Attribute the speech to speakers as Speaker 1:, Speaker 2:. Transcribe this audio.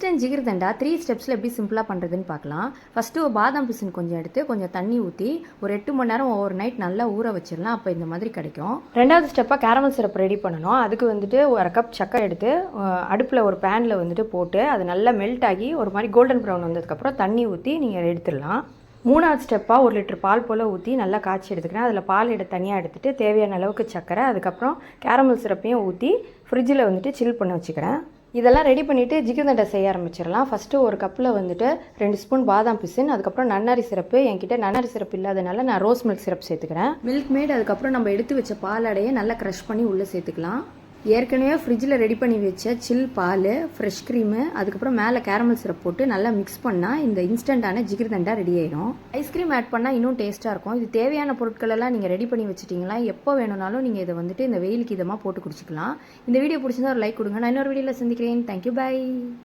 Speaker 1: Instant jigarthanda 3 ஸ்டெப்ஸில் எப்படி சிம்பிளாக பண்ணுறதுன்னு பார்க்கலாம். ஃபஸ்ட்டு பாதாம் பிசின் கொஞ்சம் எடுத்து கொஞ்சம் தண்ணி ஊற்றி ஒரு 8 மணி நேரம் ஓவர் நைட் நல்லா ஊற வச்சிடலாம். அப்போ இந்த மாதிரி கிடைக்கும். ரெண்டாவது ஸ்டெப்பாக கேரமல் சிரப் ரெடி பண்ணணும். அதுக்கு வந்துட்டு 1 கப் சக்கரை எடுத்து அடுப்பில் ஒரு பேனில் வந்துட்டு போட்டு அது நல்லா மெல்ட் ஆகி ஒரு மாதிரி கோல்டன் ப்ரௌன் வந்ததுக்கப்புறம் தண்ணி ஊற்றி நீங்கள் எடுத்துடலாம். மூணாவது ஸ்டெப்பாக 1 லிட்டர் பால் போல் ஊற்றி நல்லா காய்ச்சி எடுத்துக்கிறேன். அதில் பால் தனியாக எடுத்துகிட்டு தேவையான அளவுக்கு சக்கரை அதுக்கப்புறம் கேரமல் சிரப்பையும் ஊற்றி ஃப்ரிட்ஜில் வந்துட்டு சில் பண்ண வச்சுக்கிறேன். இதெல்லாம் ரெடி பண்ணிவிட்டு ஜிகிர்தண்டா செய்ய ஆரம்பிச்சிடலாம். ஃபஸ்ட்டு ஒரு கப்பில் வந்துட்டு 2 ஸ்பூன் பாதாம் பிசின், அதுக்கப்புறம் நன்னாரி சிரப்பு. என்கிட்ட நன்னாரி சிரப்பு இல்லாதனால நான் ரோஸ் மில்க் சிரப் சேர்த்துக்கிறேன். மில்க் மேட் அதுக்கப்புறம் நம்ம எடுத்து வச்ச பாலாடையை நல்லா க்ரஷ் பண்ணி உள்ளே சேர்த்துக்கலாம். ஏற்கனவே ஃப்ரிட்ஜில் ரெடி பண்ணி வச்ச சில் பால், ஃப்ரெஷ் க்ரீமு, அதுக்கப்புறம் மேலே கேரமல் சிரப் போட்டு நல்லா மிக்ஸ் பண்ணால் இந்த இன்ஸ்டண்ட்டான ஜிகிர்தண்டா ரெடி ஆயிடும். ஐஸ்கிரீம் ஆட் பண்ணால் இன்னும் டேஸ்ட்டாக இருக்கும். இது தேவையான பொருட்கள் எல்லாம் நீங்கள் ரெடி பண்ணி வச்சுட்டிங்களா, எப்போ வேணும்னாலும் நீங்கள் இதை வந்துட்டு இந்த வெயிலுக்கு இதமாக போட்டு குடிச்சிக்கலாம். இந்த வீடியோ பிடிச்சிருந்தா ஒரு லைக் கொடுங்க. நான் இன்னொரு வீடியோவில் சந்திக்கிறேன். Thank you, by.